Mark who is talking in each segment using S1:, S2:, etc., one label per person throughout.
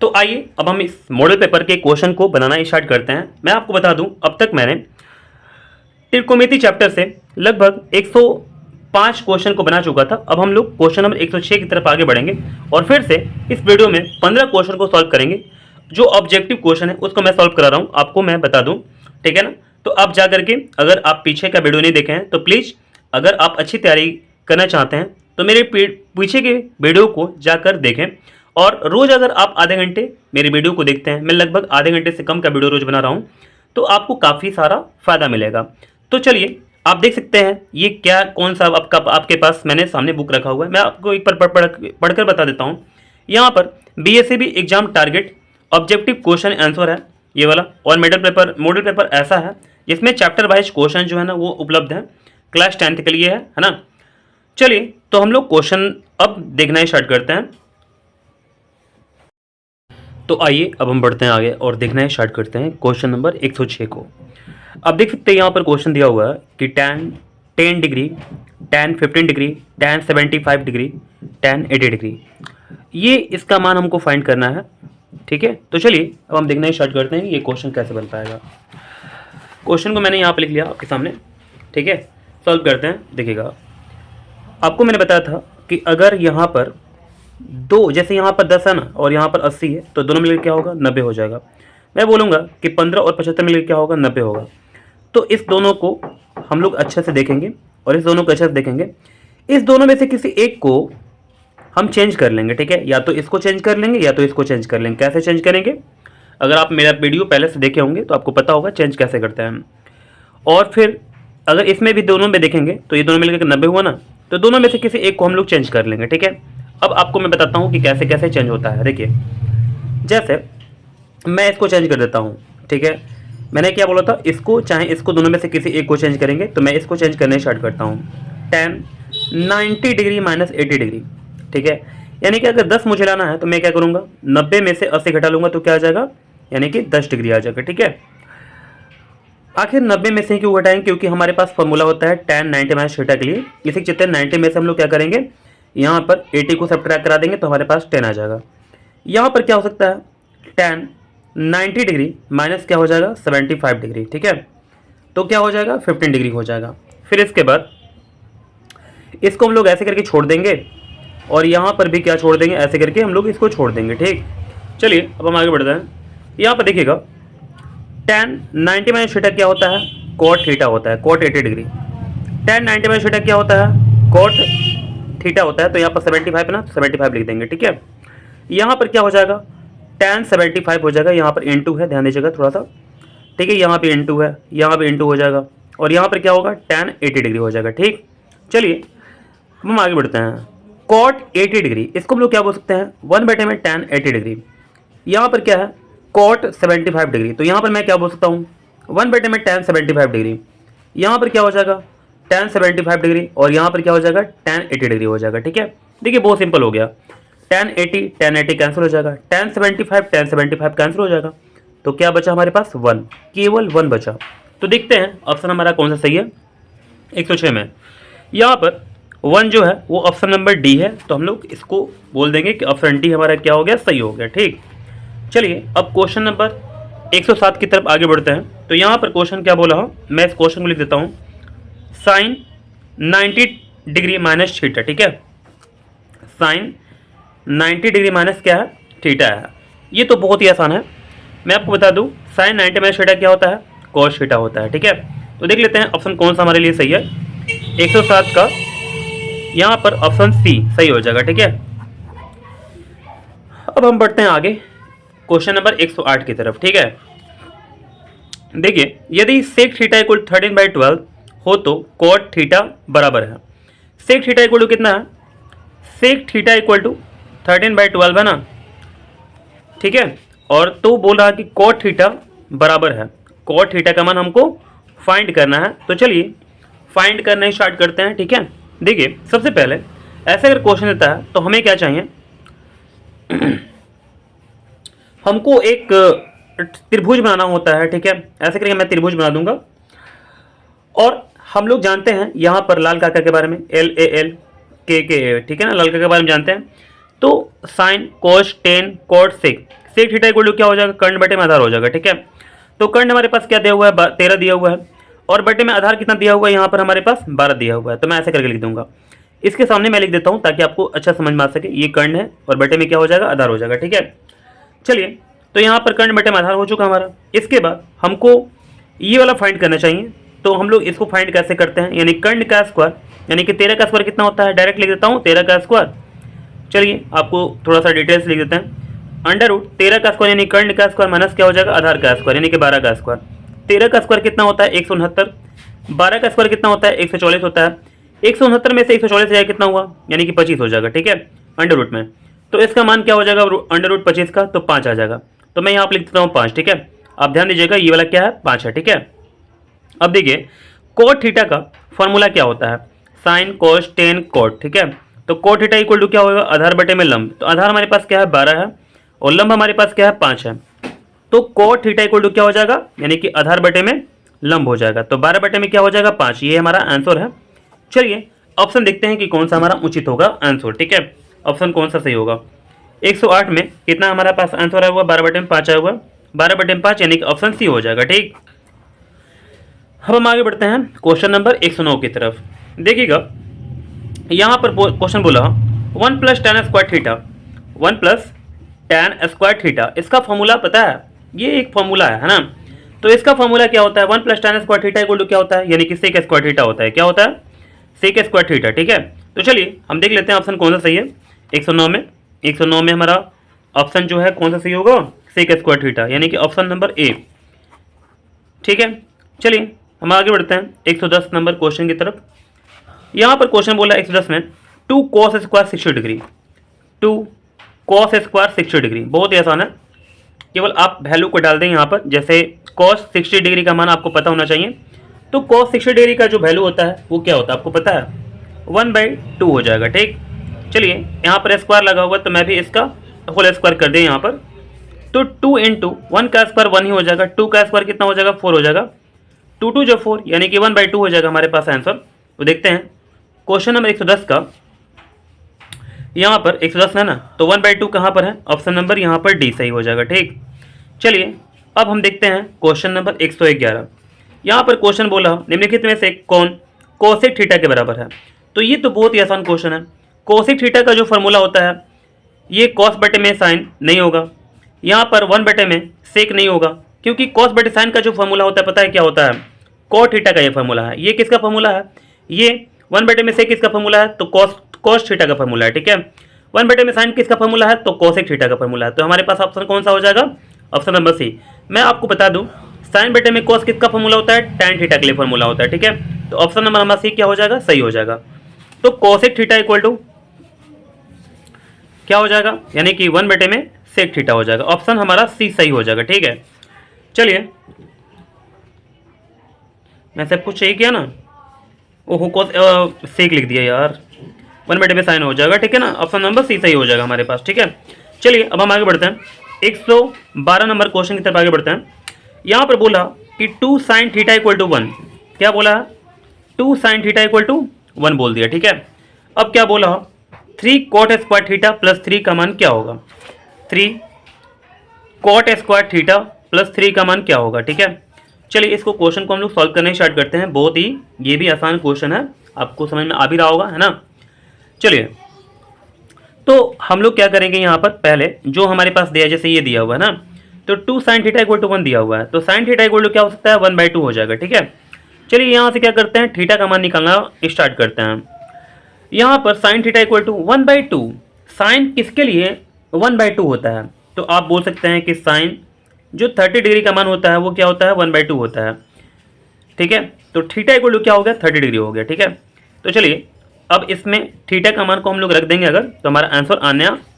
S1: तो आइए अब हम इस मॉडल पेपर के क्वेश्चन को बनाना स्टार्ट करते हैं। मैं आपको बता दूं, अब तक मैंने त्रिकोणमिति चैप्टर से लगभग 105 क्वेश्चन को बना चुका था। अब हम लोग क्वेश्चन नंबर 106 की तरफ आगे बढ़ेंगे और फिर से इस वीडियो में 15 क्वेश्चन को सॉल्व करेंगे। जो ऑब्जेक्टिव क्वेश्चन है उसको मैं सॉल्व करा रहा हूँ, आपको मैं बता दूं, ठीक है ना। तो आप जा करके, अगर आप पीछे का वीडियो नहीं देखे हैं तो प्लीज़, अगर आप अच्छी तैयारी करना चाहते हैं तो मेरे पीछे के वीडियो को जाकर देखें। और रोज़ अगर आप आधे घंटे मेरे वीडियो को देखते हैं, मैं लगभग आधे घंटे से कम का वीडियो रोज़ बना रहा हूँ, तो आपको काफ़ी सारा फ़ायदा मिलेगा। तो चलिए आप देख सकते हैं ये क्या, कौन सा आपके पास मैंने सामने बुक रखा हुआ है। मैं आपको एक पर पढ़कर बता देता हूँ। यहाँ पर BSCB exam target objective question answer है ये वाला, और मॉडल पेपर ऐसा है जिसमें चैप्टर वाइज क्वेश्चन जो है ना वो उपलब्ध है, क्लास 10th के लिए है ना। चलिए तो हम लोग क्वेश्चन अब देखना स्टार्ट करते हैं। तो आइए अब हम बढ़ते हैं आगे और देखना स्टार्ट करते हैं क्वेश्चन नंबर 106 को। अब देख सकते हैं यहाँ पर क्वेश्चन दिया हुआ है कि tan 10 degree, tan 15 degree, tan 75 degree, tan 80 degree, ये इसका मान हमको फाइंड करना है। ठीक है, तो चलिए अब हम देखना स्टार्ट करते हैं ये क्वेश्चन कैसे बन पाएगा। क्वेश्चन को मैंने यहाँ पर लिख लिया आपके सामने, ठीक है। सॉल्व करते हैं, देखिएगा। आपको मैंने बताया था कि अगर यहाँ पर दो, जैसे यहाँ पर 10 है ना और यहाँ पर 80 है, तो दोनों मिलकर क्या होगा, 90 हो जाएगा। मैं बोलूँगा कि 15 और 75 मिलकर क्या होगा, 90 होगा। तो इस दोनों को हम लोग अच्छे से देखेंगे और इस दोनों को अच्छे से देखेंगे। इस दोनों में से किसी एक को हम चेंज कर लेंगे, ठीक है। या तो इसको चेंज कर लेंगे या तो इसको चेंज कर लेंगे। कैसे चेंज करेंगे, अगर आप मेरा वीडियो पहले से देखे होंगे तो आपको पता होगा चेंज कैसे करते हैं। और फिर अगर इसमें भी दोनों में देखेंगे तो ये दोनों मिलकर 90 हुआ ना, तो दोनों में से किसी एक को हम लोग चेंज कर लेंगे, ठीक है। अब आपको मैं बताता हूँ कि कैसे कैसे चेंज होता है। देखिए, जैसे मैं इसको चेंज कर देता हूँ, ठीक है। मैंने क्या बोला था, इसको चाहे इसको, दोनों में से किसी एक को चेंज करेंगे। तो मैं इसको चेंज करने स्टार्ट करता हूँ। tan 90 डिग्री माइनस 80 डिग्री, ठीक है। यानी कि अगर 10 मुझे लाना है तो मैं क्या करूँगा, 90 में से 80 घटा लूँगा तो क्या आ जाएगा, यानी कि 10 डिग्री आ जाएगा, ठीक है। आखिर 90 में से क्यों घटाएंगे, क्योंकि हमारे पास फॉर्मूला होता है tan 90 माइनस थीटा के लिए। इसी के चलते 90 में से हम लोग क्या करेंगे, यहाँ पर 80 को सब्ट्रैक्ट करा देंगे तो हमारे पास 10 आ जाएगा। यहाँ पर क्या हो सकता है, tan 90 डिग्री माइनस क्या हो जाएगा, 75 डिग्री, ठीक है। तो क्या हो जाएगा, 15 डिग्री हो जाएगा। फिर इसके बाद इसको हम लोग ऐसे करके छोड़ देंगे और यहाँ पर भी क्या छोड़ देंगे, ऐसे करके हम लोग इसको छोड़ देंगे, ठीक। चलिए अब हम आगे बढ़ते हैं। यहाँ पर देखिएगा, tan 90 माइनस थीटा क्या होता है, cot थीटा होता है, cot 80 degree. tan 90 minus theta क्या होता है, cot थीटा होता है। तो यहाँ पर 75 है ना, 75 लिख देंगे, ठीक है। यहाँ पर क्या हो जाएगा, tan 75 हो जाएगा। यहाँ पर इंटू है, ध्यान दीजिएगा थोड़ा सा, ठीक है। यहाँ पे इंटू है, यहाँ पे इंटू हो जाएगा और यहाँ पर क्या होगा, tan 80 डिग्री हो जाएगा, ठीक। चलिए हम आगे बढ़ते हैं। cot 80 डिग्री, इसको हम लोग क्या बोल सकते हैं, 1/में tan 80 डिग्री। यहाँ पर क्या है, cot 75 डिग्री। तो यहाँ पर मैं क्या बोल सकता हूँ, 1/में tan 75 डिग्री। यहाँ पर क्या हो जाएगा, tan 75 डिग्री और यहाँ पर क्या हो जाएगा, tan 80 डिग्री हो जाएगा, ठीक है। देखिए बहुत सिंपल हो गया, tan 80 कैंसिल हो जाएगा, tan 75 कैंसिल हो जाएगा। तो क्या बचा हमारे पास, 1, केवल 1 बचा। तो देखते हैं ऑप्शन हमारा कौन सा सही है 106 में। यहाँ पर 1 जो है वो ऑप्शन नंबर डी है, तो हम लोग इसको बोल देंगे कि ऑप्शन डी हमारा क्या हो गया, सही हो गया, ठीक। चलिए अब क्वेश्चन नंबर 107 की तरफ आगे बढ़ते हैं। तो यहाँ पर क्वेश्चन क्या बोला हो, मैं इस क्वेश्चन को लिख देता हूँ, साइन 90 डिग्री माइनस थीटा, ठीक है। साइन 90 डिग्री माइनस क्या है, थीटा है। ये तो बहुत ही आसान है, मैं आपको बता दूं, साइन 90 माइनस थीटा क्या होता है, कॉस थीटा होता है, ठीक है। तो देख लेते हैं ऑप्शन कौन सा हमारे लिए सही है। 107 का यहाँ पर ऑप्शन सी सही हो जाएगा, ठीक है। अब हम बढ़ते हैं आगे क्वेश्चन नंबर 108 की तरफ, ठीक है। देखिए, यदि सेक थीटा इक्वल 13/12 हो तो कॉट थीटा बराबर है। सेक थीटा इक्वल टू कितना है, सेक थीटा इक्वल टू 13/12 है ना, ठीक है। और तो बोल रहा है कि कॉट थीटा बराबर है, कॉट थीटा का मान हमको फाइंड करना है। तो चलिए फाइंड करना स्टार्ट करते हैं, ठीक है। देखिए सबसे पहले ऐसे अगर क्वेश्चन देता है तो हमें क्या चाहिए, हमको एक त्रिभुज बनाना होता है, ठीक है। ऐसे करके मैं त्रिभुज बना दूंगा और हम लोग जानते हैं यहाँ पर लाल काका के बारे में, LAL KKA, ठीक है ना, लाल काका के बारे में जानते हैं। तो sine cos tan cot sec, sec theta equal to क्या हो जाएगा, कर्ण बटे में आधार हो जाएगा। ठीक है, तो कर्ण हमारे पास क्या दिया हुआ है, 13 दिया हुआ है, और बटे में आधार कितना दिया हुआ है, यहाँ पर हमारे पास 12 दिया हुआ है। तो मैं ऐसे करके लिख दूंगा, इसके सामने मैं लिख देता हूँ ताकि आपको अच्छा समझ में आ सके। ये कर्ण है और बटे में क्या हो जाएगा, आधार हो जाएगा। ठीक है, चलिए, तो यहाँ पर कर्ण बटे में आधार हो चुका हमारा। इसके बाद हमको ये वाला फाइंड करना चाहिए। तो हम लोग इसको फाइंड कैसे करते हैं, यानी कर्ण का स्क्वायर, यानी कि 13 का स्क्वायर कितना होता है, डायरेक्ट लिख देता हूँ 13 का स्क्वायर। चलिए आपको थोड़ा सा डिटेल्स लिख देते हैं। अंडर रूट 13 का स्क्वायर यानी कर्ण का स्क्वायर माइनस क्या हो जाएगा, आधार का स्क्वायर यानी कि 12 का स्क्वायर। 13 का स्क्वायर कितना होता है, 169। 12 का स्क्वायर कितना होता है, 144 होता है। 169 में से 144 जाएगा कितना हुआ, यानी कि 25 हो जाएगा। ठीक है, अंडर रूट में, तो इसका मान क्या हो जाएगा अंडर रूट 25 का, तो 5 आ जाएगा। तो मैं यहाँ पर लिख देता हूँ 5। ठीक है, आप ध्यान दीजिएगा ये वाला क्या है, 5 है। ठीक है, अब देखिए कोट थीटा का फॉर्मूला क्या होता है, साइन कोस टेन कोट। ठीक है, तो कोट थीटा इक्वल टू क्या होगा, आधार बटे में लंब। तो आधार हमारे पास क्या है, 12 है, और लंब हमारे पास क्या है, 5 है। तो कोट थीटा इक्वल टू क्या हो जाएगा, यानी कि आधार बटे में लंब हो जाएगा। तो 12 बटे में क्या हो जाएगा, 5। ये हमारा आंसर है। चलिए ऑप्शन देखते हैं कि कौन सा हमारा उचित होगा आंसर। ठीक है, ऑप्शन कौन सा सही होगा। 108 में कितना हमारा पास आंसर आया हुआ, 12 बटे में 5 आया हुआ, 12 बटे में 5 यानी कि ऑप्शन सी हो जाएगा। ठीक, अब हम आगे बढ़ते हैं क्वेश्चन नंबर 109 की तरफ। देखिएगा यहाँ पर क्वेश्चन बोला 1 plus tan square theta, 1 plus tan square theta, इसका फॉर्मूला पता है, ये एक फॉर्मूला है ना। तो इसका फॉर्मूला क्या होता है, 1 plus tan square theta equal to क्या होता है, यानी कि सेक स्क्वायर थीटा होता है। क्या होता है, सेक स्क्वायर थीटा। ठीक है, तो चलिए हम देख लेते हैं ऑप्शन कौन सा सही है। 109 में हमारा ऑप्शन जो है कौन सा सही होगा, सेक स्क्वायर थीटा, यानी कि ऑप्शन नंबर ए। ठीक है, चलिए हम आगे बढ़ते हैं 110 नंबर क्वेश्चन की तरफ। यहाँ पर क्वेश्चन बोला 110 में 2 cos square 60 degree, 2 cos square 60 degree, बहुत ही आसान है। केवल आप वैल्यू को डाल दें यहाँ पर, जैसे cos 60 डिग्री का मान आपको पता होना चाहिए। तो cos 60 डिग्री का जो वैल्यू होता है वो क्या होता है आपको पता है, 1/2 हो जाएगा। ठीक, चलिए यहाँ पर स्क्वायर लगा हुआ, तो मैं भी इसका होल स्क्वायर कर दें यहाँ पर। तो 2 इंटू 1 का स्क्वायर 1 ही हो जाएगा, 2 का स्क्वायर कितना हो जाएगा, 4 हो जाएगा, 2 2 जो 4 यानी कि 1/2 हो जाएगा हमारे पास आंसर। तो देखते हैं क्वेश्चन नंबर 110 का, यहाँ पर 110 है ना, तो 1/2 कहाँ पर है, ऑप्शन नंबर यहाँ पर डी सही हो जाएगा। ठीक, चलिए अब हम देखते हैं क्वेश्चन नंबर 111। यहाँ पर क्वेश्चन बोला निम्नलिखित में से कौन कोसेक थीटा के बराबर है। तो ये तो बहुत ही आसान क्वेश्चन है। कोसेक थीटा का जो फॉर्मूला होता है, ये कॉस बटे में साइन नहीं होगा, यहाँ पर 1 बटे में सेक नहीं होगा, क्योंकि कॉस बटे साइन का जो फॉर्मूला होता है पता है क्या होता है, कॉट थीटा का ये फॉर्मूला है। ये किसका फॉर्मूला है, ये 1 बटे में सेक किसका फॉर्मूला है, तो कॉस थीटा का फॉर्मूला है। ठीक है, 1 बटे में साइन किसका फॉर्मूला है, तो कोसेक थीटा का फॉर्मूला है। तो हमारे पास ऑप्शन कौन सा हो जाएगा, ऑप्शन नंबर सी। मैं आपको बता दूं साइन बटे में कॉस किसका फॉर्मूला होता है, टैन थीटा के लिए फॉर्मूला होता है। ठीक है, तो ऑप्शन नंबर हमारा सी क्या हो जाएगा, सही हो जाएगा। तो कोसेक थीटा इक्वल टू क्या हो जाएगा, यानी कि 1 बटे में सेक थीटा हो जाएगा। ऑप्शन हमारा सी सही हो जाएगा। ठीक है, चलिए मैं सब कुछ सही किया ना, ओहो कॉस सेक लिख दिया यार, 1 बटे में साइन हो जाएगा। ठीक है ना, ऑप्शन नंबर सी सही हो जाएगा हमारे पास। ठीक है, चलिए अब हम आगे बढ़ते हैं 112 नंबर क्वेश्चन की तरफ आगे बढ़ते हैं। यहाँ पर बोला कि 2 साइन थीटा इक्वल टू 1, क्या बोला, 2 साइन थीटा इक्वल टू 1 बोल दिया। ठीक है, अब क्या बोला, 3 कॉट स्क्वायर थीटा प्लस 3 का मान क्या होगा, 3 कॉट स्क्वायर थीटा प्लस 3 का मान क्या होगा। ठीक है, चलिए इसको क्वेश्चन को हम लोग सॉल्व करने स्टार्ट करते हैं। बहुत ही ये भी आसान क्वेश्चन है, आपको समझ में आ भी रहा होगा, है ना। चलिए तो हम लोग क्या करेंगे, यहाँ पर पहले जो हमारे पास दिया, जैसे ये दिया हुआ है ना, तो 2 साइन थीटा इक्वल टू 1 दिया हुआ है, तो साइन थीटा इक्वल टू क्या हो सकता है, 1/2 हो जाएगा। ठीक है, चलिए यहाँ से क्या करते हैं, थीटा का मान निकालना स्टार्ट करते हैं। यहाँ पर sine theta equal to 1/2, sine किसके लिए 1/2 होता है, तो आप बोल सकते हैं कि साइन जो 30 डिग्री का मान होता है वो क्या होता है, 1/2 होता है। ठीक है, तो थीटा इक्वल टू क्या हो गया, 30 डिग्री हो गया। ठीक है, तो चलिए अब इसमें थीटा का मान को हम लोग रख देंगे अगर, तो हमारा आंसर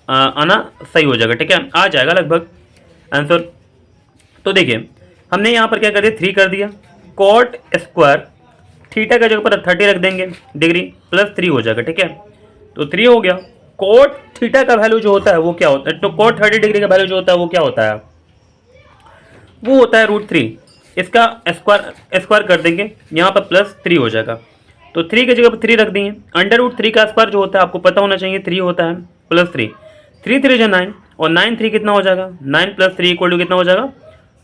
S1: आना सही हो जाएगा। ठीक है, आ जाएगा लगभग आंसर। तो देखिए हमने यहाँ पर क्या कर दिया, 3 कर दिया, कॉट स्क्वायर थीटा का जगह पर 30 रख देंगे डिग्री, प्लस 3 हो जाएगा। ठीक है, तो 3 हो गया। कॉट थीटा का वैल्यू जो होता है वो क्या होता है, तो कॉट 30 डिग्री का वैल्यू जो होता है वो क्या होता है, वो होता है √3। इसका स्क्वायर कर देंगे, यहाँ पर प्लस 3 हो जाएगा, तो 3 की जगह पर 3 रख दिए। अंडर रूट 3 का स्क्वायर जो होता है आपको पता होना चाहिए 3 होता है, प्लस 3 3 3 जो 9, और 9 3 कितना हो जाएगा, 9 + 3 = कितना हो जाएगा,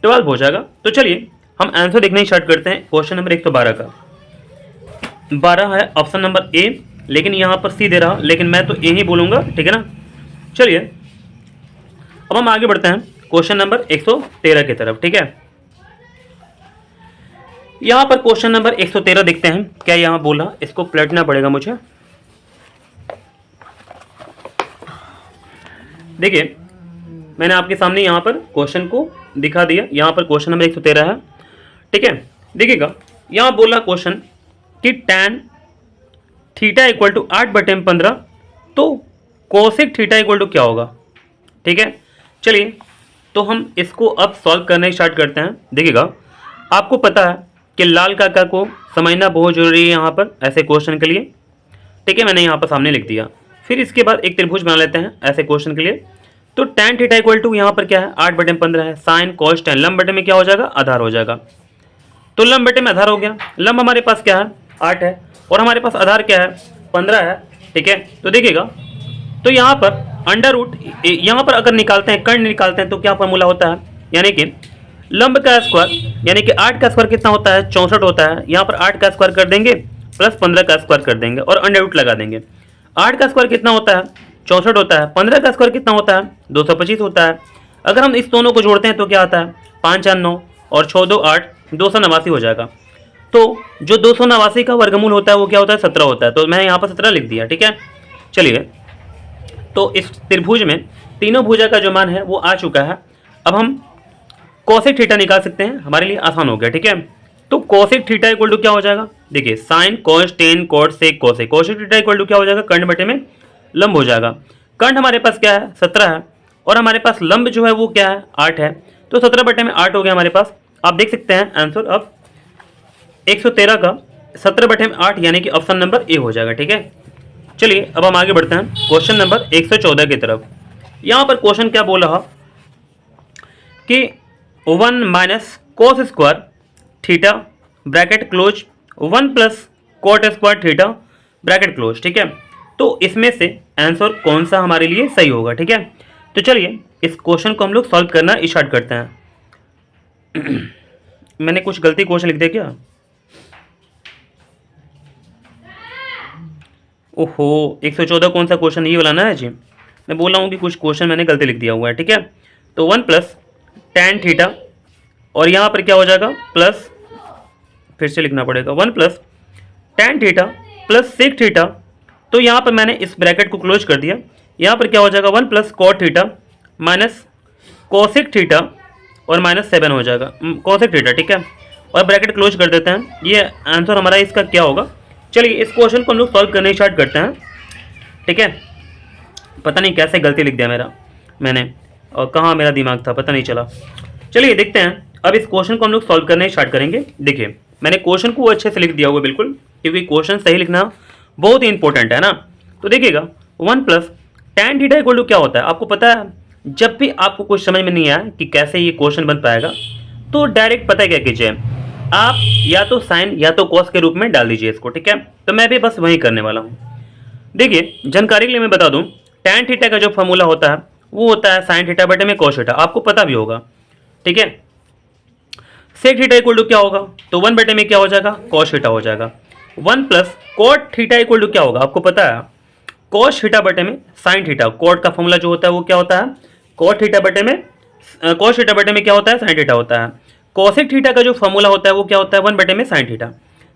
S1: 12 हो जाएगा। तो चलिए हम आंसर देखना ही स्टार्ट करते हैं क्वेश्चन नंबर 112 का। 12 है ऑप्शन नंबर ए, लेकिन यहाँ पर सी दे रहा, लेकिन मैं तो ए ही बोलूँगा, ठीक है ना। चलिए अब हम आगे बढ़ते हैं क्वेश्चन नंबर 113 की तरफ, ठीक है। यहाँ पर क्वेश्चन नंबर 113 देखते हैं क्या यहाँ बोला, इसको पलटना पड़ेगा मुझे। देखिए मैंने आपके सामने यहाँ पर क्वेश्चन को दिखा दिया, यहाँ पर क्वेश्चन नंबर 113 है, ठीक है। देखिएगा यहाँ बोला क्वेश्चन कि tan थीटा इक्वल टू 8/15, तो कोसेक थीटा इक्वल टू क्या होगा, ठीक है। चलिए तो हम इसको अब सॉल्व करना स्टार्ट करते हैं। देखिएगा आपको पता है कि लाल काका को समझना बहुत जरूरी है यहाँ पर ऐसे क्वेश्चन के लिए, ठीक है। मैंने यहाँ पर सामने लिख दिया। फिर इसके बाद एक त्रिभुज बना लेते हैं ऐसे क्वेश्चन के लिए। तो tan थीटा इक्वल टू यहाँ पर क्या है, 8/15 है, साइन कॉस tan, लंब बटे में क्या हो जाएगा, आधार हो जाएगा। तो लंब बटे में आधार हो गया, लंब हमारे पास क्या है 8 है, और हमारे पास आधार क्या है 15 है, ठीक है। तो देखिएगा तो यहाँ पर अंडर रूट, यहाँ पर अगर निकालते हैं, कर्ण निकालते हैं तो क्या फॉर्मूला होता है, यानी कि लंब का स्क्वायर, यानी कि 8 का स्क्वायर कितना होता है, 64 होता है। यहाँ पर 8 का स्क्वायर कर देंगे प्लस 15 का स्क्वायर कर देंगे और अंडर रूट लगा देंगे। 8 का स्क्वायर कितना होता है, 64 होता है। 15 का स्क्वायर कितना होता है, 225 होता है। अगर हम इस दोनों को जोड़ते हैं तो क्या आता है, 5 4 9 और 6 2 8, 289 हो जाएगा। तो जो 289 का वर्गमूल होता है वो क्या होता है, 17 होता है। तो मैंने यहाँ पर 17 लिख दिया, ठीक है। चलिए तो इस त्रिभुज में तीनों भुजा का जो मान है वो आ चुका है। अब हम कोसेक थीटा निकाल सकते हैं, हमारे लिए आसान हो गया, ठीक है। तो कोसेक थीटा इक्वल टू क्या हो जाएगा, देखिए sine cos tan cot sec cosec, cosec theta equal to क्या हो जाएगा, कर्ण बटे में लंब हो जाएगा। कर्ण हमारे पास क्या है 17 है, और हमारे पास लंब जो है वो क्या है 8 है। तो 17 बटे में 8 हो गया हमारे पास। आप देख सकते हैं आंसर अब 113 का 17 बटे में 8, यानी कि ऑप्शन नंबर ए हो जाएगा, ठीक है। चलिए अब हम आगे बढ़ते हैं क्वेश्चन नंबर 114 की तरफ। यहाँ पर क्वेश्चन क्या बोल रहा कि 1 minus cos square theta bracket close 1 plus coat square theta bracket close, ठीक है। तो इसमें से आंसर कौन सा हमारे लिए सही होगा, ठीक है। तो चलिए इस क्वेश्चन को हम लोग सॉल्व करना स्टार्ट करते हैं। मैंने कुछ गलती क्वेश्चन लिख दिया क्या, ओहो 114 कौन सा क्वेश्चन, ये वाला ना है जी। मैं बोल रहा हूँ कि कुछ क्वेश्चन मैंने गलती लिख दिया हुआ है, ठीक है। तो 1 प्लस tan थीटा, और यहाँ पर क्या हो जाएगा प्लस, फिर से लिखना पड़ेगा 1 plus tan theta plus sec theta. तो यहाँ पर मैंने इस ब्रैकेट को क्लोज कर दिया। यहाँ पर क्या हो जाएगा 1 plus cot theta minus cosec theta और माइनस 7 हो जाएगा कोसेक थीटा, ठीक है। और ब्रैकेट क्लोज कर देते हैं। ये आंसर हमारा इसका क्या होगा। चलिए इस क्वेश्चन को हम लोग सॉल्व करने स्टार्ट करते हैं, ठीक है। पता नहीं कैसे गलती लिख दिया मैंने और कहाँ मेरा दिमाग था पता नहीं चला। चलिए देखते हैं अब इस क्वेश्चन को हम लोग सॉल्व करने स्टार्ट करेंगे। देखिए मैंने क्वेश्चन को अच्छे से लिख दिया हुआ बिल्कुल, क्योंकि क्वेश्चन सही लिखना बहुत ही इंपॉर्टेंट है ना। तो देखिएगा 1 plus tan theta equal to क्या होता है, आपको पता है। जब भी आपको कुछ समझ में नहीं आया कि कैसे ये क्वेश्चन बन पाएगा, तो डायरेक्ट पता है क्या कीजिए, आप या तो साइन या तो कॉस के रूप में डाल दीजिए इसको, ठीक है। तो मैं भी बस वही करने वाला हूँ। देखिए जानकारी के लिए मैं बता दूं, tan थीटा का जो फॉर्मूला होता है वो होता है साइन थीटा बटे में कॉस थीटा, आपको पता भी होगा, ठीक है। सेक थीटा इक्वल टू क्या होगा, तो 1 बटे में क्या हो जाएगा कॉस थीटा हो जाएगा। 1 plus cot theta equal to क्या होगा, आपको पता है कॉस थीटा बटे में साइन थीटा। कॉट का फॉर्मूला जो होता है वो क्या होता है, कॉट थीटा बटे में कॉस थीटा बटे में क्या होता है साइन थीटा होता है। कोसेक थीटा का जो फॉर्मूला होता है वो क्या होता है 1 बटे में साइन थीटा।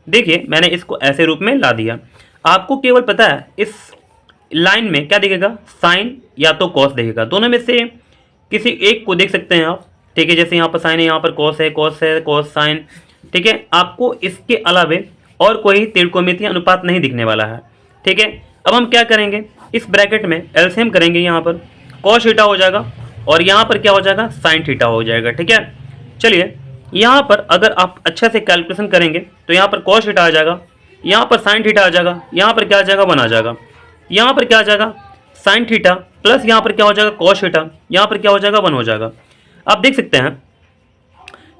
S1: देखिए मैंने इसको ऐसे रूप में ला दिया। आपको केवल पता है इस लाइन में क्या दिखेगा, साइन या तो कॉस दिखेगा, दोनों में से किसी एक को देख सकते हैं आप, ठीक है। जैसे यहाँ पर साइन है, यहाँ पर कॉस है, कॉस साइन, ठीक है। आपको इसके अलावे और कोई त्रिकोणमितीय अनुपात नहीं दिखने वाला है, ठीक है। अब हम क्या करेंगे, इस ब्रैकेट में एलसीएम करेंगे, यहाँ पर कॉस थीटा हो जाएगा और यहाँ पर क्या हो जाएगा साइन थीटा हो जाएगा, ठीक है। चलिए यहाँ पर अगर आप अच्छा से कैलकुलेशन करेंगे तो यहाँ पर कॉस थीटा आ जाएगा, यहाँ पर साइन थीटा आ जाएगा, यहाँ पर क्या आ जाएगा 1 आ जाएगा, यहाँ पर क्या आ जाएगा साइन थीटा प्लस यहाँ पर क्या हो जाएगा कॉस थीटा, यहाँ पर क्या हो जाएगा 1 हो जाएगा। आप देख सकते हैं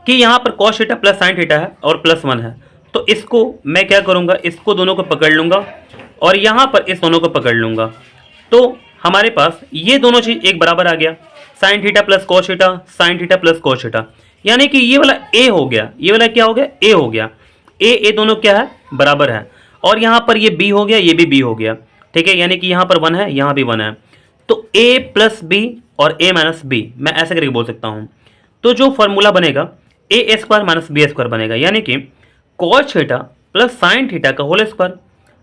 S1: कि यहाँ पर cos theta plus sine theta है और प्लस 1 है। तो इसको मैं क्या करूँगा, इसको दोनों को पकड़ लूँगा और यहाँ पर इस दोनों को पकड़ लूँगा। तो हमारे पास ये दोनों चीज एक बराबर आ गया, sine theta plus cos theta, sine theta plus cos theta, यानी कि ये वाला ए हो गया, ये वाला क्या हो गया, ए हो गया, ए दोनों क्या है, बराबर है। और यहां पर ये बी हो गया, ये भी बी हो गया, ठीक है, यानी कि यहां पर 1 है, यहां भी 1 है, तो ए प्लस बी और ए माइनस बी, मैं ऐसे करके बोल सकता हूं। तो जो फॉर्मूला बनेगा ए स्क्वायर माइनस बी स्क्वायर बनेगा, यानी कि cos theta plus sine theta का होल स्क्वायर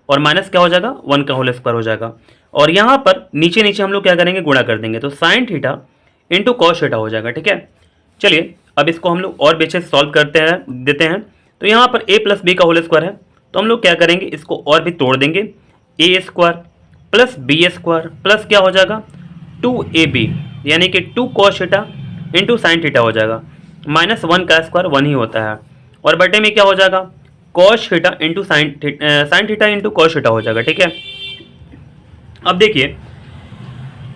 S1: और माइनस क्या हो जाएगा, 1 का होल स्क्वायर हो जाएगा। और यहां पर नीचे नीचे हम लोग क्या करेंगे, गुणा कर देंगे, तो sine theta into cos theta हो जाएगा, ठीक है। चलिए अब इसको हम लोग और बेचे सॉल्व करते हैं, देते हैं। तो यहाँ पर a प्लस बी का होल स्क्वायर है, तो हम लोग क्या करेंगे, इसको और भी तोड़ देंगे, A square plus B square plus क्या हो जाएगा 2ab, यानी कि 2 cos theta into sine theta हो जाएगा, माइनस 1 का स्क्वायर 1 ही होता है, और बटे में क्या हो जाएगा cos theta into sine theta into cos theta हो जाएगा, ठीक है। अब देखिए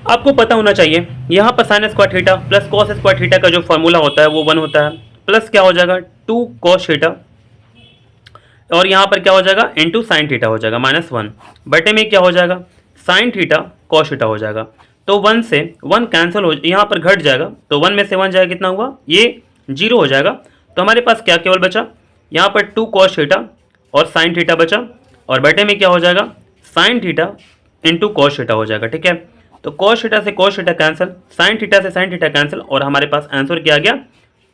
S1: आपको पता होना चाहिए यहाँ पर sine square theta plus cos square theta का जो फॉर्मूला होता है वो 1 होता है, प्लस क्या हो जाएगा 2 कॉस थीटा, और यहाँ पर क्या हो जाएगा इंटू साइन थीटा हो जाएगा माइनस 1, बटे में क्या हो जाएगा साइन थीटा कॉस थीटा हो जाएगा। तो 1 से 1 कैंसिल हो, यहाँ पर घट जाएगा, तो 1 में से 1 जाएगा, कितना हुआ, ये 0 हो जाएगा। तो हमारे पास क्या केवल बचा, यहाँ पर 2 कॉस थीटा और साइन थीटा बचा, और बटे में क्या हो जाएगा sine theta into cos theta हो जाएगा, ठीक है। तो कॉस थीटा से cos theta cancel, sine theta से साइन थीटा कैंसिल, और हमारे पास आंसर क्या आ गया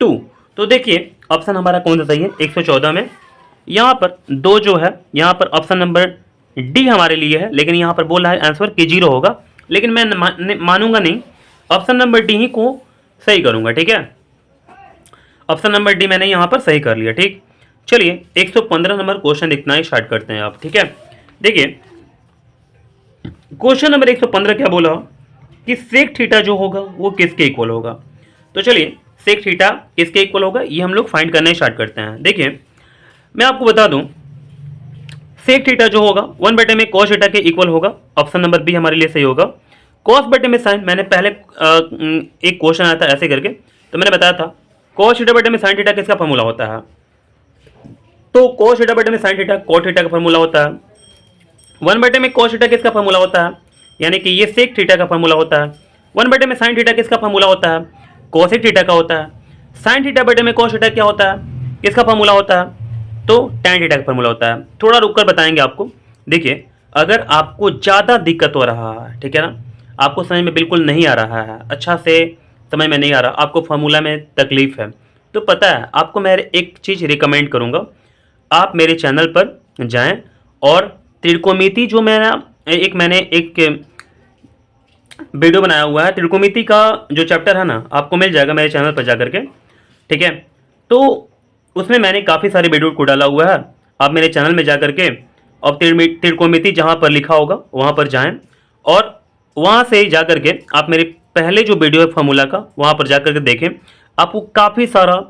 S1: 2। तो देखिए ऑप्शन हमारा कौन सा सही है, 114 में यहाँ पर 2 जो है, यहाँ पर ऑप्शन नंबर डी हमारे लिए है, लेकिन यहाँ पर बोल रहा है आंसर कि 0 होगा, लेकिन मैं मानूंगा नहीं, ऑप्शन नंबर डी ही को सही करूंगा, ठीक है। ऑप्शन नंबर डी मैंने यहाँ पर सही कर लिया, ठीक। चलिए 115 नंबर क्वेश्चन लिखना स्टार्ट करते हैं आप, ठीक है। देखिए क्वेश्चन नंबर 115 क्या बोला कि सेक थीटा जो होगा वो किसके इक्वल होगा। तो चलिए सेक थीटा किसके इक्वल होगा ये हम लोग फाइंड करना स्टार्ट करते हैं। देखिए मैं आपको बता दूं सेक थीटा जो होगा 1 बटे में कॉस थीटा के इक्वल होगा, ऑप्शन नंबर बी हमारे लिए सही होगा। कॉस बटे में साइन, मैंने पहले एक क्वेश्चन आया था ऐसे करके, तो मैंने बताया था कॉस थीटा बटे में साइन थीटा किसका फॉर्मूला होता है, तो कॉस थीटा बटे में साइन थीटा कॉट थीटा का फॉर्मूला होता है। 1 बटे में कॉस थीटा किसका फॉर्मूला होता है, यानी कि ये सेक थीटा का फॉर्मूला होता है। 1 बटे में साइन थीटा किसका फॉर्मूला होता है, कोसेक थीटा का होता है। साइन थीटा बटे में कॉस थीटा क्या होता है, किसका फॉर्मूला होता है, तो टैन थीटा का फॉर्मूला होता है। थोड़ा रुककर बताएंगे आपको। देखिए अगर आपको ज़्यादा दिक्कत हो रहा है, ठीक है ना, आपको समझ में बिल्कुल नहीं आ रहा है, अच्छा से समझ में नहीं आ रहा, आपको फार्मूला में तकलीफ है, तो पता है आपको मैं एक चीज़ रिकमेंड करूँगा, आप मेरे चैनल पर जाएं और त्रिकोणमिति जो मैंने एक वीडियो बनाया हुआ है, त्रिकोणमिति का जो चैप्टर है ना, आपको मिल जाएगा मेरे चैनल पर जा करके, ठीक है। तो उसमें मैंने काफ़ी सारे वीडियो को डाला हुआ है, आप मेरे चैनल में जा करके और त्रिकोणमिति जहाँ पर लिखा होगा वहाँ पर जाएं, और वहाँ से जा करके आप मेरे पहले जो वीडियो है फार्मूला का वहाँ पर जा करके देखें, आपको काफ़ी सारा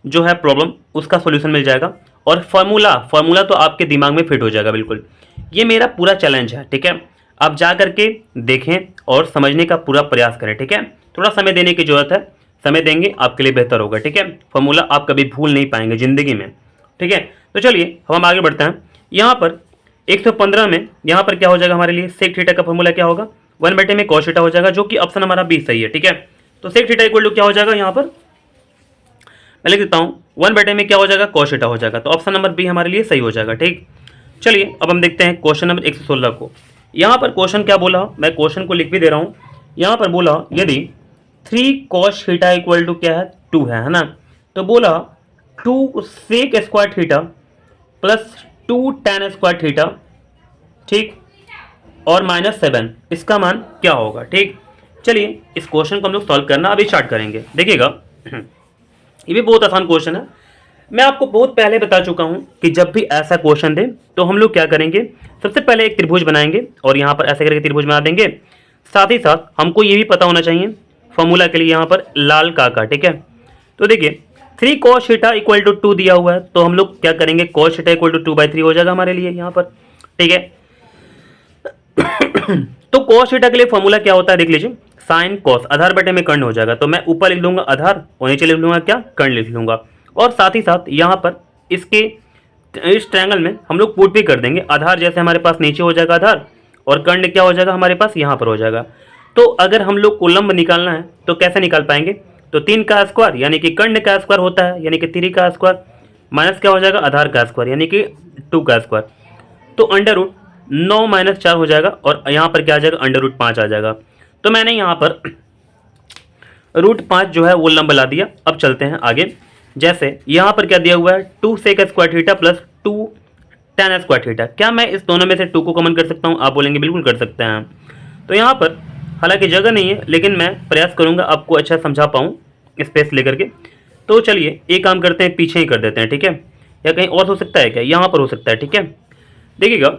S1: जो है प्रॉब्लम उसका सॉल्यूशन मिल जाएगा, और फार्मूला तो आपके दिमाग में फिट हो जाएगा बिल्कुल। ये मेरा पूरा चैलेंज है, ठीक है। आप जा करके देखें और समझने का पूरा प्रयास करें, ठीक है। थोड़ा समय देने की जरूरत है, समय देंगे आपके लिए बेहतर होगा, ठीक है। फार्मूला आप कभी भूल नहीं पाएंगे ज़िंदगी में, ठीक है। तो चलिए हम आगे बढ़ते हैं। यहाँ पर 115 में यहाँ पर क्या हो जाएगा हमारे लिए, सेक थीटा का फॉर्मूला क्या होगा, 1 बटे में कॉस थीटा हो जाएगा, जो कि ऑप्शन हमारा बी सही है, ठीक है। तो सेक थीटा इक्वल टू क्या हो जाएगा, यहाँ पर मैं लिख देता हूँ 1 बटे में क्या हो जाएगा, कॉस थीटा हो जाएगा, तो ऑप्शन नंबर बी हमारे लिए सही हो जाएगा, ठीक। चलिए अब हम देखते हैं क्वेश्चन नंबर 116 को। यहाँ पर क्वेश्चन क्या बोला, मैं क्वेश्चन को लिख भी दे रहा हूँ। यहाँ पर बोला यदि 3 कॉस थीटा इक्वल टू क्या है 2 है ना, तो बोला 2 sec square theta plus 2 tan square theta, ठीक, और -7, इसका मान क्या होगा, ठीक। चलिए इस क्वेश्चन को हम लोग सॉल्व करना अभी स्टार्ट करेंगे। देखिएगा ये भी बहुत आसान क्वेश्चन है, मैं आपको बहुत पहले बता चुका हूं कि जब भी ऐसा क्वेश्चन दे तो हम लोग क्या करेंगे, सबसे पहले एक त्रिभुज बनाएंगे और यहाँ पर ऐसे करके त्रिभुज बना देंगे। साथ ही साथ हमको ये भी पता होना चाहिए फॉर्मूला के लिए यहाँ पर लाल का, ठीक है। तो देखिए 3 cos थीटा इक्वल टू 2 दिया हुआ है, तो हम लोग क्या करेंगे, cos थीटा इक्वल टू 2/3 हो जाएगा हमारे लिए यहाँ पर, ठीक है। तो cos थीटा के लिए फॉर्मूला क्या होता है देख लीजिए, साइन कॉस, आधार बटे में कर्ण हो जाएगा, तो मैं ऊपर लिख लूंगा आधार और नीचे लिख लूंगा क्या, कर्ण लिख लूंगा। और साथ ही साथ यहाँ पर इसके इस ट्रायंगल में हम लोग पुट भी कर देंगे, आधार जैसे हमारे पास नीचे हो जाएगा आधार, और कर्ण क्या हो जाएगा हमारे पास यहाँ पर हो जाएगा। तो अगर हम लोग को लंब निकालना है तो कैसे निकाल पाएंगे? तो 3 का स्क्वायर यानी कि कर्ण का स्क्वायर होता है, यानी कि 3 का स्क्वायर माइनस क्या हो जाएगा, आधार का स्क्वायर यानी कि 2 का स्क्वायर। तो अंडर रूट 9 माइनस 4 हो जाएगा और यहाँ पर क्या आ जाएगा, अंडर रूट 5 आ जाएगा। तो मैंने यहाँ पर रूट 5 जो है वो लंब ला दिया। अब चलते हैं आगे। जैसे यहाँ पर क्या दिया हुआ है, 2 sec square theta plus 2 tan square theta. क्या मैं इस दोनों में से 2 को कॉमन कर सकता हूँ? आप बोलेंगे बिल्कुल कर सकते हैं। तो यहाँ पर हालांकि जगह नहीं है, लेकिन मैं प्रयास करूँगा आपको अच्छा समझा पाऊँ स्पेस लेकर के। तो चलिए एक काम करते हैं, पीछे ही कर देते हैं, ठीक है? या कहीं और हो सकता है क्या? यहाँ पर हो सकता है, ठीक है? देखिएगा,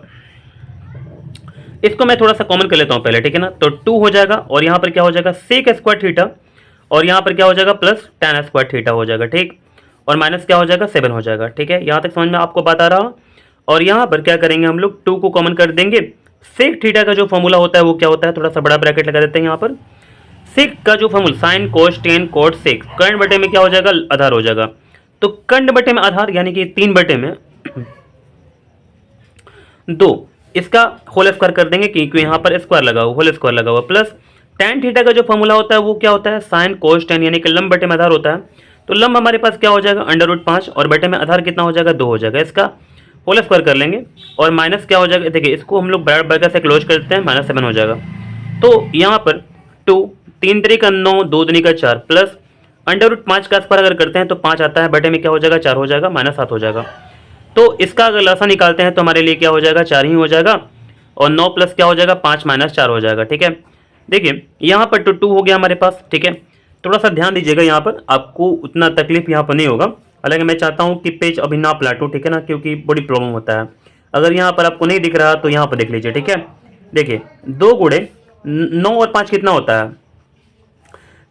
S1: इसको मैं थोड़ा सा कॉमन कर लेता हूँ पहले, ठीक है ना? तो 2 हो जाएगा और यहाँ पर क्या हो जाएगा, सेक स्क्वायर थीटा और यहाँ पर क्या हो जाएगा, प्लस tan स्क्वायर थीटा हो जाएगा, ठीक? और माइनस क्या हो जाएगा, 7 हो जाएगा, ठीक है? यहाँ तक समझ में आपको बात आ रहा। और यहाँ पर क्या करेंगे हम लोग, 2 को कॉमन कर देंगे। सेक थीटा का जो फॉर्मूला होता है वो क्या होता है, थोड़ा सा बड़ा ब्रैकेट लगा देते हैं यहाँ पर। सेक का जो formula sine cos tan cot sec, कर्ण बटे में क्या हो जाएगा, आधार हो जाएगा। तो कर्ण बटे में आधार यानी कि 3 बटे में 2, इसका होल स्क्वायर कर देंगे क्योंकि यहाँ पर स्क्वायर लगा हुआ, होल स्क्वायर लगा हुआ, प्लस tan थीटा का जो फॉर्मूला होता है वो क्या होता है, साइन कोस टेन यानी कि लंब बटे में आधार होता है। तो लंब हमारे पास क्या हो जाएगा, अंडर रूट 5 और बटे में आधार कितना हो जाएगा, 2 हो जाएगा। इसका होल स्क्वायर कर लेंगे और माइनस क्या हो जाएगा, देखिए इसको हम लोग बराबर ब्रैकेट से क्लोज करते हैं, माइनस 7 हो जाएगा। तो यहाँ पर 2 3 3 का 9 2 दूनी का 4 प्लस अंडर रूट 5 का स्क्वायर अगर करते हैं तो 5 आता है, बटे में क्या हो जाएगा, 4 हो जाएगा, माइनस 7 हो जाएगा। तो इसका अगर लसा निकालते हैं तो हमारे लिए क्या हो जाएगा, 4 ही हो जाएगा और 9 प्लस क्या हो जाएगा, 5 माइनस 4 हो जाएगा, ठीक है? देखिए यहाँ पर तो 2 हो गया हमारे पास, ठीक है? थोड़ा सा ध्यान दीजिएगा, यहाँ पर आपको उतना तकलीफ यहाँ पर नहीं होगा। हालांकि मैं चाहता हूँ कि पेज अभी ना पलटो, ठीक है ना, क्योंकि बड़ी प्रॉब्लम होता है। अगर यहाँ पर आपको नहीं दिख रहा तो यहाँ पर देख लीजिए, ठीक है? देखिए 2 गुणे 9 और 5 कितना होता है,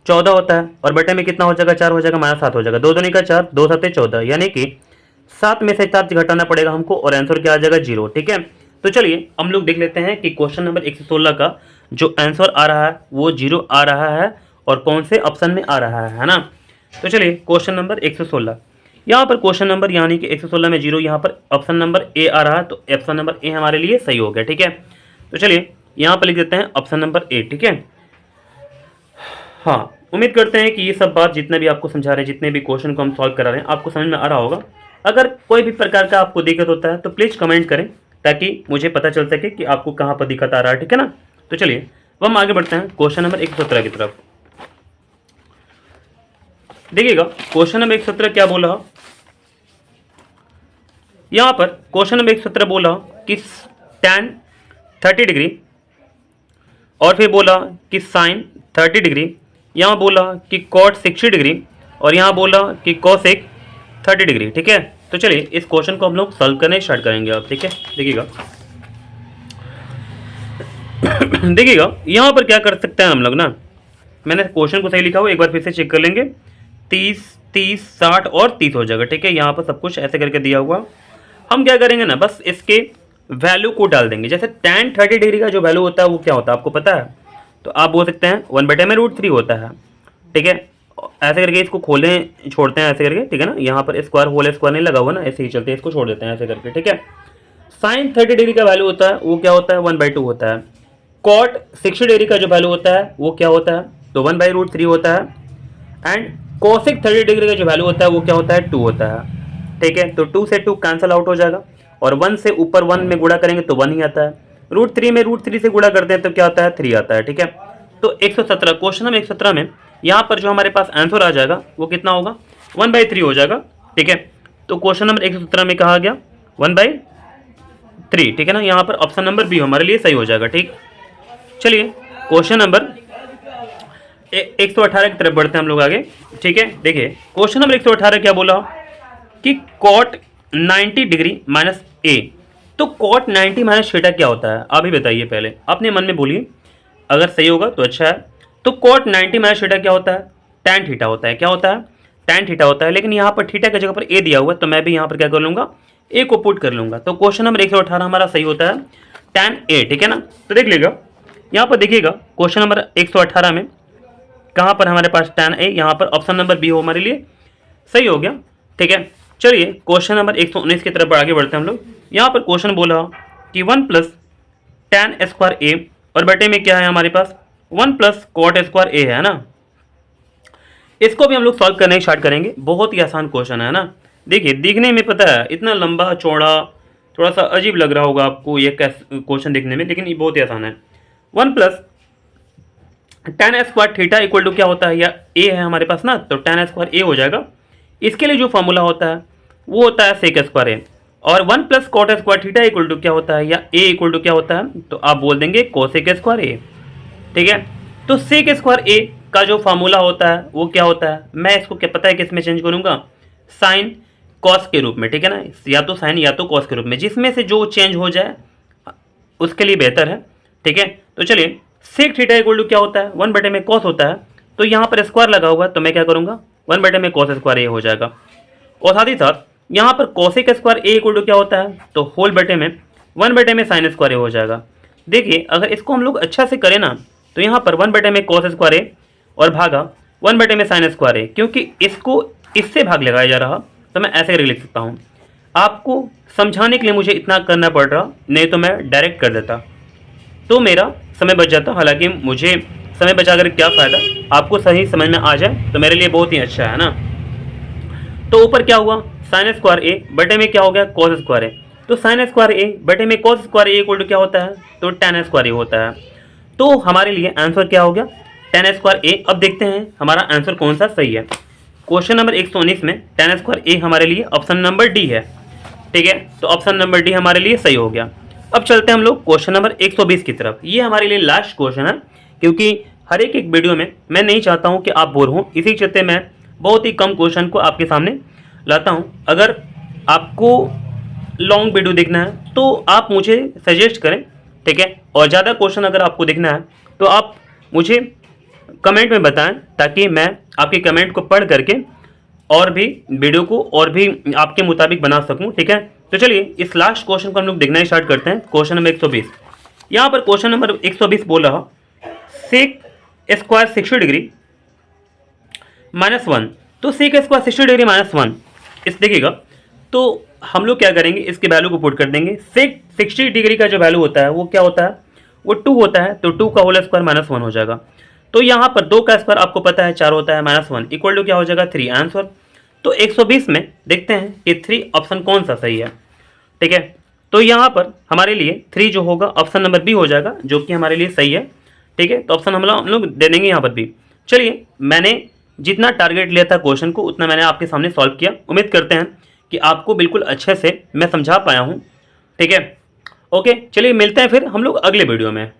S1: 14 होता है और बटे में कितना हो जाएगा, 4 हो जाएगा, माइनस 7 हो जाएगा। 2 दूनी का 4 2 7 14 यानी कि 7 में से 4 घटाना पड़ेगा हमको और आंसर क्या आ जाएगा, 0, ठीक है? तो चलिए हम लोग देख लेते हैं कि क्वेश्चन नंबर 116 का जो आंसर आ रहा है वो 0 आ रहा है और कौन से ऑप्शन में आ रहा है ना? तो चलिए क्वेश्चन नंबर 116, यहाँ पर क्वेश्चन नंबर यानी कि 116 में 0, यहाँ पर ऑप्शन नंबर ए आ रहा है, तो ऑप्शन नंबर ए हमारे लिए सही हो गया, ठीक है? तो चलिए यहाँ पर लिख देते हैं ऑप्शन नंबर ए, ठीक है? हाँ, उम्मीद करते हैं कि ये सब बात जितने भी आपको समझा रहे हैं, जितने भी क्वेश्चन को हम सॉल्व करा रहे हैं, आपको समझ में आ रहा होगा। अगर कोई भी प्रकार का आपको दिक्कत होता है तो प्लीज़ कमेंट करें ताकि मुझे पता चल सके कि आपको कहाँ पर दिक्कत आ रहा है, ठीक है ना? तो चलिए अब हम आगे बढ़ते हैं क्वेश्चन नंबर 117 की तरफ। देखिएगा क्वेश्चन नंबर 117 क्या बोला, यहाँ पर क्वेश्चन नंबर 117 बोला कि tan 30 डिग्री और फिर बोला कि साइन 30 डिग्री, यहाँ बोला कि कॉट 60 डिग्री और यहाँ बोला कि कोसेक 30 डिग्री, ठीक है? तो चलिए इस क्वेश्चन को हम लोग सॉल्व करने स्टार्ट करेंगे अब, ठीक है? देखिएगा देखिएगा यहाँ पर क्या कर सकते हैं हम लोग ना, मैंने क्वेश्चन को सही लिखा हुआ, एक बार फिर से चेक कर लेंगे। 30 30 60 और 30 हो जाएगा, ठीक है? यहाँ पर सब कुछ ऐसे करके दिया हुआ। हम क्या करेंगे ना, बस इसके वैल्यू को डाल देंगे। जैसे tan 30 डिग्री का जो वैल्यू होता है वो क्या होता है आपको पता है? तो आप बोल सकते हैं 1/√3 होता है, ठीक है? ऐसे करके इसको खोलें छोड़ते हैं ऐसे करके, ठीक है ना? यहाँ पर स्क्वायर होल स्क्वायर नहीं लगा हुआ ना, ऐसे ही चलते हैं, इसको छोड़ देते हैं ऐसे करके, ठीक है? साइन 30 डिग्री का वैल्यू होता है वो क्या होता है, 1/2 होता है। कॉट 60 डिग्री का जो वैल्यू होता है वो क्या होता है, तो 1/√3 होता है। एंड कोसेक 30 डिग्री का जो वैल्यू होता है वो क्या होता है, 2 होता है, ठीक है? तो 2 से 2 कैंसिल आउट हो जाएगा और 1 से ऊपर 1 में गुणा करेंगे तो 1 ही आता है। √3 में √3 से गुणा करते हैं तो क्या आता है, 3 आता है, ठीक है? तो 117 क्वेश्चन नंबर 117 में यहाँ पर जो हमारे पास आंसर आ जाएगा वो कितना होगा, 1/3 हो जाएगा, ठीक है? तो क्वेश्चन नंबर 117 में कहा गया 1/3, ठीक है ना? यहाँ पर ऑप्शन नंबर बी हमारे लिए सही हो जाएगा, ठीक? चलिए क्वेश्चन नंबर 118 की तरफ बढ़ते हैं हम लोग आगे, ठीक है? देखिए क्वेश्चन नंबर 118 क्या बोला कि कॉट 90 डिग्री माइनस ए। तो कॉट 90 माइनस थीटा क्या होता है, आप ही बताइए, पहले अपने मन में बोलिए, अगर सही होगा तो अच्छा है। तो कॉट 90 माइनस थीटा क्या होता है, tan थीटा होता है। क्या होता है, tan थीटा होता है। लेकिन यहाँ पर थीटा की जगह पर ए दिया हुआ है तो मैं भी यहाँ पर क्या कर लूँगा, ए को पुट कर लूँगा। तो क्वेश्चन नंबर 118 हमारा सही होता है tan ए, ठीक है ना? तो देख लीजिएगा यहाँ पर, देखिएगा क्वेश्चन नंबर 118 में कहाँ पर हमारे पास tan ए, यहाँ पर ऑप्शन नंबर बी हो हमारे लिए सही हो गया, ठीक है? चलिए क्वेश्चन नंबर 119 की तरफ आगे बढ़ते हैं हम लोग। यहाँ पर क्वेश्चन बोला कि 1 + tan² ए और बटे में क्या है हमारे पास 1 प्लस कॉट स्क्वायर ए है ना, इसको भी हम लोग सॉल्व करने स्टार्ट करेंगे। बहुत ही आसान क्वेश्चन है ना। देखिए दिखने में पता है इतना लंबा चौड़ा थोड़ा सा अजीब लग रहा होगा आपको ये क्वेश्चन देखने में, लेकिन ये बहुत ही आसान है। 1 plus tan square theta equal to क्या होता है, या ए है हमारे पास ना, तो tan स्क्वायर ए हो जाएगा। इसके लिए जो फॉर्मूला होता है वो होता है सेक स्क्वायर ए, और 1 plus cot square theta equal to क्या होता है, या ए इक्वल टू क्या होता है, तो आप बोल देंगे कोसेक स्क्वायर ए। ठीक है, तो सेक स्क्वायर ए का जो फार्मूला होता है वो क्या होता है, मैं इसको क्या पता है किस में चेंज करूंगा, साइन कॉस के रूप में। ठीक है ना, या तो साइन या तो कॉस के रूप में, जिसमें से जो चेंज हो जाए उसके लिए बेहतर है। ठीक है, तो चलिए सेक थीटा इक्वल टू क्या होता है, 1 बटे में कॉस होता है, तो यहाँ पर स्क्वायर लगा हुआ तो मैं क्या करूँगा 1 बटे में कॉस स्क्वायर ए हो जाएगा। और साथ ही साथ यहाँ पर cosec square A equal to क्या होता है, तो होल बटे में 1 बटे में साइन स्क्वायर ए हो जाएगा। देखिए अगर इसको हम लोग अच्छा से करें ना, तो यहाँ पर 1 बटे में कॉस स्क्वायर ए और भागा 1 बटे में साइन स्क्वायर ए, क्योंकि इसको इससे भाग लगाया जा रहा तो मैं ऐसे लिख सकता हूँ। आपको समझाने के लिए मुझे इतना करना पड़ रहा, नहीं तो मैं डायरेक्ट कर देता तो मेरा समय बच जाता। हालांकि मुझे समय बचा कर क्या फ़ायदा, आपको सही समझ में आ जाए तो मेरे लिए बहुत ही अच्छा है ना। तो ऊपर क्या हुआ, साइन स्क्वायर ए बटे में क्या हो गया कॉस स्क्वायर ए, तो साइन स्क्वायर ए बटे में cos square A equal to क्या होता है, तो tan स्क्वायर ए होता है। तो हमारे लिए आंसर क्या हो गया, tan स्क्वायर ए। अब देखते हैं हमारा आंसर कौन सा सही है। क्वेश्चन नंबर 119 में tan स्क्वायर ए हमारे लिए ऑप्शन नंबर डी है। ठीक है, तो ऑप्शन नंबर डी हमारे लिए सही हो गया। अब चलते हैं हम लोग क्वेश्चन नंबर 120 की तरफ। ये हमारे लिए लास्ट क्वेश्चन है, क्योंकि हर एक वीडियो में मैं नहीं चाहता हूँ कि आप बोर हों, इसी चलते मैं बहुत ही कम क्वेश्चन को आपके सामने लाता हूँ। अगर आपको लॉन्ग वीडियो देखना है तो आप मुझे सजेस्ट करें। ठीक है, और ज़्यादा क्वेश्चन अगर आपको देखना है तो आप मुझे कमेंट में बताएं, ताकि मैं आपके कमेंट को पढ़ करके और भी वीडियो को और भी आपके मुताबिक बना सकूं। ठीक है, तो चलिए इस लास्ट क्वेश्चन को हम लोग देखना स्टार्ट करते हैं। Question number 120। यहाँ पर क्वेश्चन नंबर 120 बोल रहा सेक स्क्वायर 60 डिग्री -1, तो सेक स्क्वायर 60 डिग्री -1 इस देखिएगा। तो हम लोग क्या करेंगे, इसके वैल्यू को पुट कर देंगे। सेक 60 डिग्री का जो वैल्यू होता है वो क्या होता है, वो 2 होता है, तो 2 का होल स्क्वायर -1 हो जाएगा। तो यहाँ पर 2 का स्क्वायर आपको पता है 4 होता है, -1 इक्वल टू क्या हो जाएगा 3 आंसर। तो 120 में देखते हैं कि 3 ऑप्शन कौन सा सही है। ठीक है, तो यहाँ पर हमारे लिए 3 जो होगा ऑप्शन नंबर बी हो जाएगा, जो कि हमारे लिए सही है। ठीक है, तो ऑप्शन हम लोग दे देंगे यहाँ पर भी। चलिए मैंने जितना टारगेट लिया था क्वेश्चन को उतना मैंने आपके सामने सॉल्व किया। उम्मीद करते हैं कि आपको बिल्कुल अच्छे से मैं समझा पाया हूँ। ठीक है, ओके, चलिए मिलते हैं फिर हम लोग अगले वीडियो में।